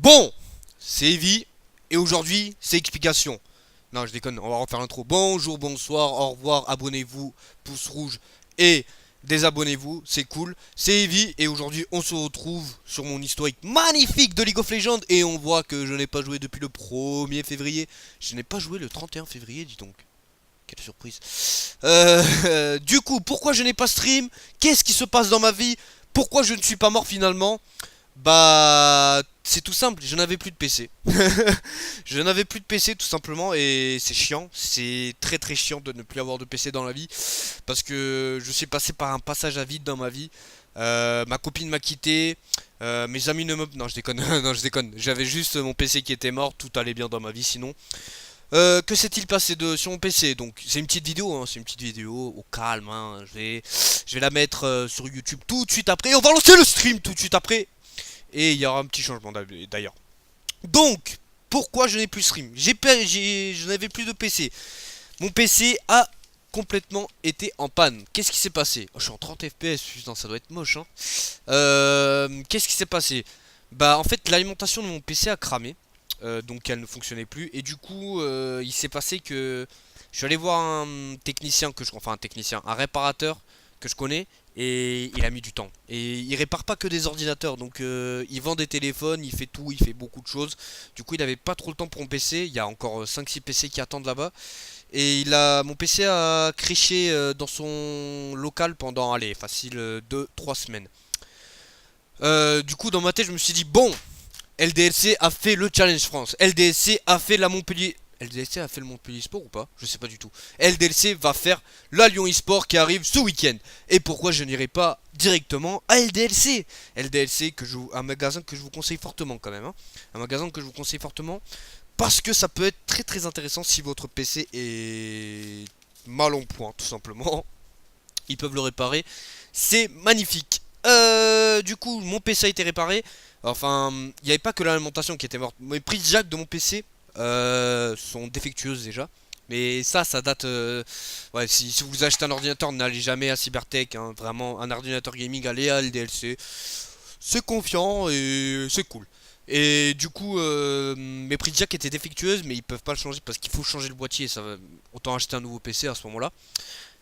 Bon, c'est Evie, et aujourd'hui, c'est explication. Non, je déconne, on va refaire l'intro. Bonjour, bonsoir, au revoir, abonnez-vous, pouce rouge, et désabonnez-vous, c'est cool. C'est Evie, et aujourd'hui, on se retrouve sur mon historique magnifique de League of Legends, et on voit que je n'ai pas joué depuis le 1er février. Je n'ai pas joué le 31 février, dis donc. Quelle surprise. Du coup, pourquoi je n'ai pas stream? Qu'est-ce qui se passe dans ma vie? Pourquoi je ne suis pas mort finalement? Bah, c'est tout simple, je n'avais plus de PC. Je n'avais plus de PC tout simplement et c'est chiant. C'est très très chiant de ne plus avoir de PC dans la vie parce que je suis passé par un passage à vide dans ma vie. Ma copine m'a quitté. Mes amis ne me... Non, je déconne. Non, je déconne. J'avais juste mon PC qui était mort. Tout allait bien dans ma vie sinon. Que s'est-il passé sur mon PC? Donc c'est une petite vidéo, hein, c'est une petite vidéo au calme. Hein. Je vais la mettre sur YouTube tout de suite après. On va lancer le stream tout de suite après. Et il y aura un petit changement d'ailleurs. Donc, pourquoi je n'ai plus stream? Je n'avais plus de PC. Mon PC a complètement été en panne. Qu'est-ce qui s'est passé? Oh, je suis en 30 FPS, putain, ça doit être moche. Hein. Qu'est-ce qui s'est passé? Bah, en fait, l'alimentation de mon PC a cramé. Donc, elle ne fonctionnait plus. Et du coup, il s'est passé que je suis allé voir un technicien enfin, un technicien, un réparateur que je connais. Et il a mis du temps. Et il répare pas que des ordinateurs. Donc il vend des téléphones, il fait tout, il fait beaucoup de choses. Du coup il avait pas trop le temps pour mon PC. Il y a encore 5-6 PC qui attendent là-bas. Et mon PC a crashé dans son local pendant, allez, facile 2-3 semaines. Du coup dans ma tête je me suis dit, bon, LDLC a fait le Challenge France. LDLC a fait la Montpellier. LDLC a fait le Montpellier Sport ou pas? Je sais pas du tout. LDLC va faire la Lyon eSport qui arrive ce week-end. Et pourquoi je n'irai pas directement à LDLC? LDLC, un magasin que je vous conseille fortement quand même. Hein. Un magasin que je vous conseille fortement. Parce que ça peut être très très intéressant si votre PC est mal en point, tout simplement. Ils peuvent le réparer. C'est magnifique. Du coup, mon PC a été réparé. Enfin, il n'y avait pas que l'alimentation qui était morte. Les prises jack de mon PC sont défectueuses déjà. Mais ça date. Ouais, si vous achetez un ordinateur, n'allez jamais à Cybertech. Hein, vraiment, un ordinateur gaming, allez à LDLC. C'est confiant et c'est cool. Et du coup, mes prises jack étaient défectueuses, mais ils peuvent pas le changer parce qu'il faut changer le boîtier. Autant acheter un nouveau PC à ce moment-là.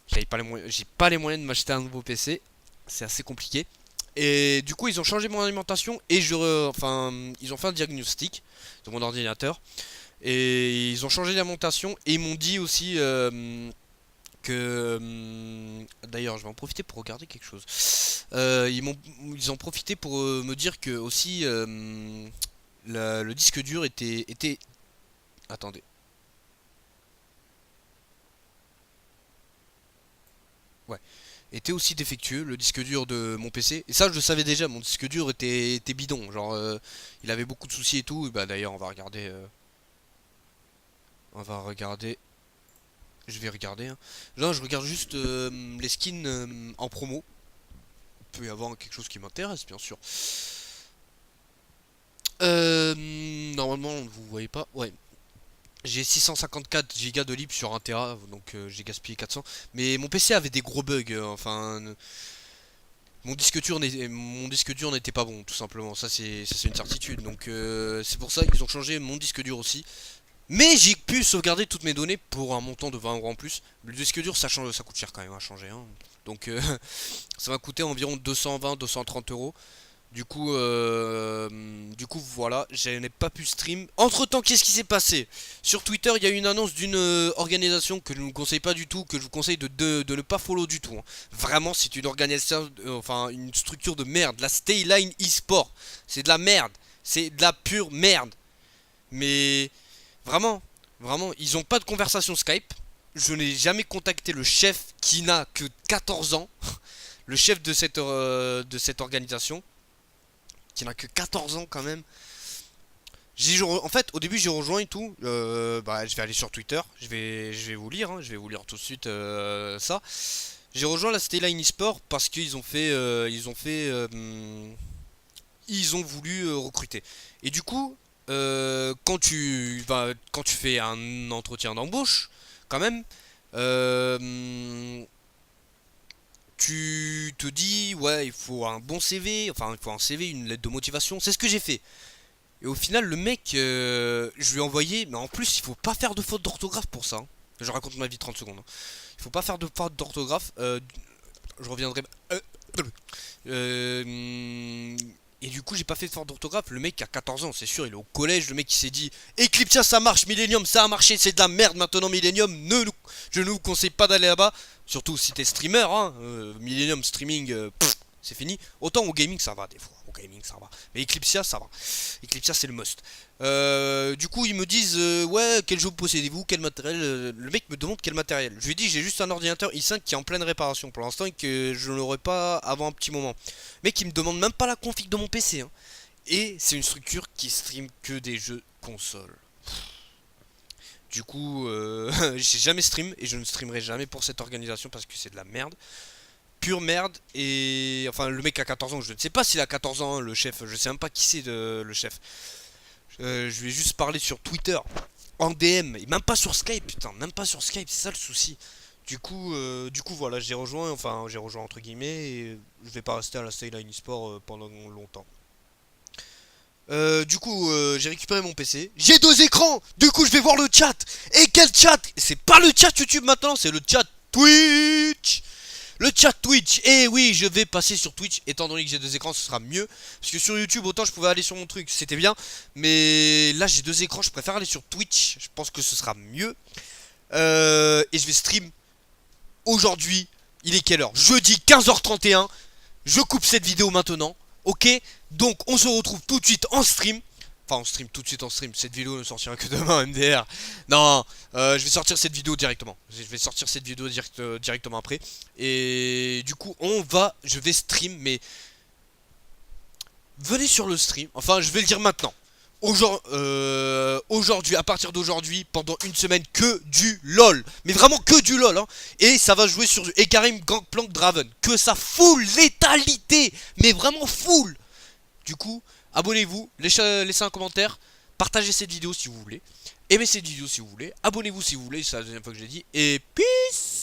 J'ai pas les moyens de m'acheter un nouveau PC. C'est assez compliqué. Et du coup, ils ont changé mon alimentation et enfin, ils ont fait un diagnostic de mon ordinateur. Et ils ont changé l'alimentation et ils m'ont dit aussi que... D'ailleurs, je vais en profiter pour regarder quelque chose. Ils ont profité pour me dire que aussi le disque dur était... Attendez. Ouais. Était aussi défectueux, le disque dur de mon PC. Et ça, je le savais déjà, mon disque dur était bidon. Genre, il avait beaucoup de soucis et tout. Et bah d'ailleurs, on va regarder. On va regarder. Je vais regarder. Hein. Non, je regarde juste les skins en promo. Il peut y avoir quelque chose qui m'intéresse, bien sûr. Normalement, vous voyez pas. Ouais. J'ai 654 Go de libre sur 1 Tera, donc j'ai gaspillé 400. Mais mon PC avait des gros bugs. Enfin, mon disque dur n'était pas bon, tout simplement. Ça c'est une certitude. Donc c'est pour ça qu'ils ont changé mon disque dur aussi. Mais j'ai pu sauvegarder toutes mes données pour un montant de 20 € en plus. Le disque dur, ça coûte cher quand même à changer. Hein. Donc ça va coûter environ 220-230 €. Du coup, voilà, je n'ai pas pu stream. Entre temps, qu'est-ce qui s'est passé? Sur Twitter, il y a eu une annonce d'une organisation que je ne vous conseille pas du tout, que je vous conseille de ne pas follow du tout. Hein. Vraiment, c'est une organisation, enfin, une structure de merde. La Stayline eSport, c'est de la merde. C'est de la pure merde. Mais vraiment, vraiment, ils ont pas de conversation Skype. Je n'ai jamais contacté le chef qui n'a que 14 ans. Le chef de cette organisation qui n'a que 14 ans quand même. En fait, au début, j'ai rejoint et tout. Bah, je vais aller sur Twitter. Je vais vous lire. Hein, je vais vous lire tout de suite ça. J'ai rejoint la Stayline eSport parce qu'ils ont fait, ils ont voulu recruter. Et du coup, quand tu fais un entretien d'embauche, quand même, tu te dis, ouais, il faut un bon CV, enfin, il faut un CV, une lettre de motivation. C'est ce que j'ai fait. Et au final, le mec, je lui ai envoyé, mais en plus, il faut pas faire de faute d'orthographe pour ça, hein. Je raconte ma vie 30 secondes, hein. Il faut pas faire de faute d'orthographe. Je reviendrai. Euh, et du coup, j'ai pas fait de faute d'orthographe. Le mec a 14 ans, c'est sûr, il est au collège. Le mec, il s'est dit Eclipse, ça marche, Millennium, ça a marché, c'est de la merde maintenant, Millennium. Je ne vous conseille pas d'aller là-bas. Surtout si t'es streamer, hein. Millennium streaming, c'est fini. Autant au gaming, ça va des fois. Au gaming, ça va. Mais Eclipsia, ça va. Eclipsia, c'est le must. Du coup, ils me disent ouais, quel jeu possédez-vous, quel matériel. Le mec me demande quel matériel. Je lui dis j'ai juste un ordinateur i5 qui est en pleine réparation pour l'instant et que je ne l'aurai pas avant un petit moment. Mec, il me demande même pas la config de mon PC, hein. Et c'est une structure qui stream que des jeux console. Du coup, j'ai jamais stream et je ne streamerai jamais pour cette organisation parce que c'est de la merde. Pure merde. Et enfin, le mec a 14 ans, je ne sais pas s'il a 14 ans, hein, le chef. Je sais même pas qui c'est le chef. Je lui ai juste parlé sur Twitter, en DM, et même pas sur Skype, putain, même pas sur Skype, c'est ça le souci. Du coup voilà, j'ai rejoint entre guillemets, et je vais pas rester à la Skyline eSport pendant longtemps. J'ai récupéré mon PC. J'ai deux écrans. Du coup, je vais voir le chat. Et quel chat? C'est pas le chat YouTube maintenant, c'est le chat Twitch. Le chat Twitch. Et oui, je vais passer sur Twitch. Étant donné que j'ai deux écrans, ce sera mieux. Parce que sur YouTube, autant je pouvais aller sur mon truc, c'était bien. Mais là, j'ai deux écrans. Je préfère aller sur Twitch. Je pense que ce sera mieux. Et je vais stream aujourd'hui. Il est quelle heure? Jeudi 15h31. Je coupe cette vidéo maintenant. Ok? Donc on se retrouve tout de suite en stream. Enfin, on stream tout de suite en stream. Cette vidéo ne sortira que demain, MDR. Non, je vais sortir cette vidéo directement. Je vais sortir cette vidéo directement après. Et du coup, je vais stream, mais venez sur le stream. Enfin, je vais le dire maintenant. Aujourd'hui, à partir d'aujourd'hui, pendant une semaine, que du LOL. Mais vraiment que du LOL, hein. Et ça va jouer sur du Ekarim Gangplank Draven. Que ça full létalité. Mais vraiment full. Du coup, abonnez-vous, laissez un commentaire, partagez cette vidéo si vous voulez, aimez cette vidéo si vous voulez, abonnez-vous si vous voulez, c'est la deuxième fois que je l'ai dit, et peace.